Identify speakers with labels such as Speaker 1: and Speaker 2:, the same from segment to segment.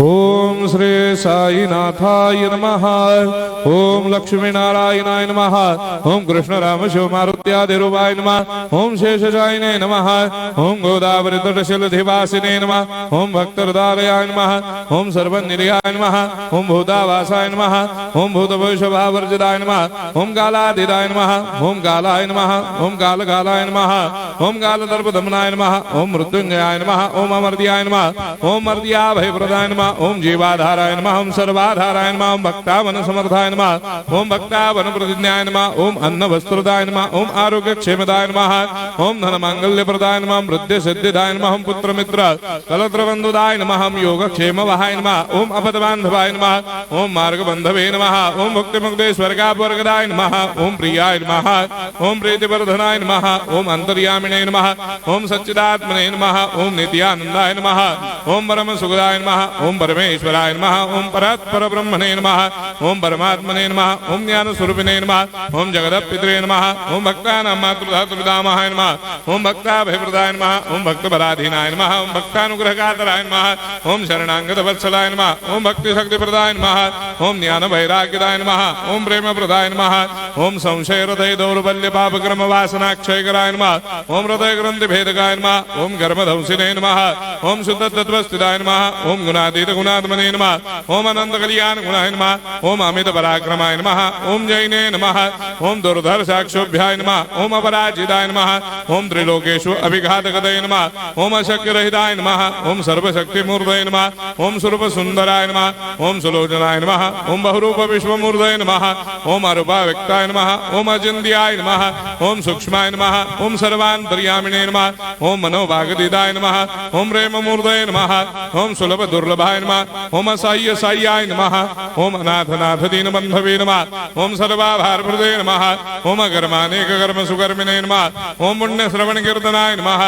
Speaker 1: ओम श्री साईनाथाय नमः। ओम लक्ष्मी नारायणाय नमः। ओम कृष्ण राम शिव मारुत्यादिरूपाय नमः। ओम शेषशायिने नमः। ओम गोदावरी तटशिलधिवासिने नमः। ओम भक्तहृदयाय नमः। ओम सर्वनिलयाय नमः। ओम भूतावासाय नमः। ओम भूतभविष्यभावर्जिताय नमः। ओम कालातीताय नमः। ओम कालाय नमः। ओम कालकालाय नमः। ओम कालदर्पदमनाय नमः। ओम मृत्युंजयाय नमः। ओम अमर्त्याय नमः। ओम मर्त्याभयप्रदाय नमः। ओम जीवाधाराय नमः। ओम सर्वाधाराय नमः। ओम भक्तावन समर्थाय नमः। ओम भक्तावन प्रतिज्ञाय नमः। ओम अन्न वस्त्रदाय नमः। ओम आरोग्य क्षेमदाय नमः। ओम धन मांगल्य प्रदाय नमः। ओम वृद्धि सिद्धिदाय नमः। ओम पुत्र मित्र कलत्र बंधुदाय नमः। ओम योग क्षेम वहाय नमः। ओम अपद बांधवाय नमः। ओम मार्ग बंधवे नमः। ओम भक्ति मुक्ति स्वर्गापवर्गदाय नमः। ओम प्रियाय नमः। ओम प्रीतिवर्धनाय नमः। ओम अंतर्यामिने नमः। ओम सच्चिदात्मने नमः। ओम नित्यानंदाय नमः। ओम परम सुखदाय नमः। ओम परमेश्वराय नमः। ओम परात्पर ब्रह्मणे नमः। ओम परमात्मने नमः। ओम ज्ञान स्वरूपिणे नमः। ओम जगदपितरे नमः। ओम भक्तानां मातृधातुर्पितामहाय नमः। ओम भक्ताभयप्रदाय नमः। ओम भक्तपराधीनाय नमः। ओम भक्तानुग्रहकातराय नमः। ओम शरणागत वत्सलाय नमः। ओम भक्ति शक्ति प्रदाय नमः। ओम ज्ञान वैराग्यदाय नमः। ओम प्रेम प्रदाय नमः। ओम संशय हृदय दौर्बल्य पापक्रम वासना क्षयकराय नमः। ओम हृदय ग्रंथि भेदकाय नमः। ओम गर्भधंसिने नमः। ओम शुद्ध तत्वस्थिताय नमः। ओम गुणातीत गुणात्मने नमः। ओम अनंत कल्याण गुणाय नमः। ओम अमित पराक्रमाय नमः। ओम जैने नमः। ओम दुर्धर्षाक्षोभ्याय नमः। ओम अपराजिताय नमः। ओम त्रिलोकेषु अभिघातगतये नमः। ओम अशक्यरहिताय नमः। ओम सर्वशक्तिमूर्तये नमः। ओम स्वरूप सुंदराय नमः। ओम सुलोचनाय नमः। ओम बहुरूप विश्वमूर्तये नमः। ओम अरूपाव्यक्ताय नमः। ओम अचिन्त्याय नमः। ओम सूक्ष्माय नमः। ओम सर्वान्तर्यामिने नमः। ओम मनोभागदिताय नमः। ओम प्रेममूर्तये नमः। ओम सुलभ दुर्लभाय नमः। ओम असह्य साह्याय नमः। ओम अनाथनाथ दीनबंधवे नमः। ओम सर्वाभारप्रदे नमः। ओम अकर्मानेक कर्म सुकर्मिणे नमः। ओम पुण्य श्रवण कीर्तनाय नमः।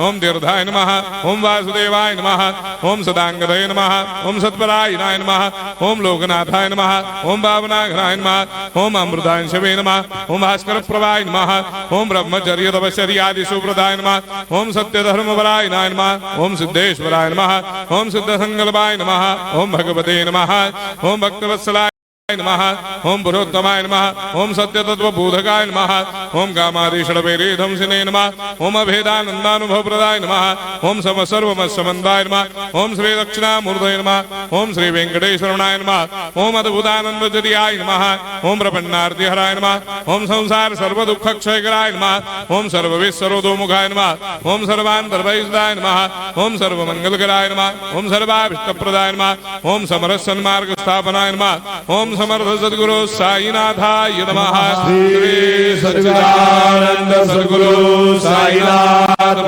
Speaker 1: ओम तीर्थाय नमः। ओम वासुदेवाय नमः। ओम सदांगदये नमः। ओम सत्परायणाय नमः। ओम लोकनाथाय नमः। ओम भावनाघनाय नमः। ओम अमृतांशवे नमः। ओम भास्कर प्रभाय नमः। ओम ब्रह्मचर्य तपश्चर्यादि सुप्रदाय नमः। ओम सत्य धर्मपरायणाय नमः। ओम सिद्धेश्वराय नमः। ओम सिद्ध संकल्पाय नमः। ओम भगवते नमः। ओम भक्तवत्सलाय नमः। ओम पुरोत्तमाय नमः। ओम सत्य तत्व बोधकाय नमः। ओम कामादिषडवेरेधंसिने नमः। ओम अभेदानंदानुभव प्रदाय नमः। ओम सर्वमस्समन्दाय नमः। ओम श्री दक्षिणामूर्तये नमः। ओम श्री वेंकटेश्वरनाय नमः। ओम अद्भुतानंदजटियाय नमः। ओम प्रपन्नार्तिहराय नमः। ओम संसार सर्व दुख क्षयकराय नमः। ओम सर्वविश्वरोधोमुखाय नमः। ओम सर्वान्तर्भयदाय नमः। ओम सर्वमंगलकराय नमः। ओम सर्वाभिष्टप्रदाय नमः। ओम समरस सन्मार्ग स्थापनाय नमः। ओम समर्थ सद्गुरु साईनाथाय नमः।
Speaker 2: श्री सच्चिदानंद सद्गुरु साईनाथ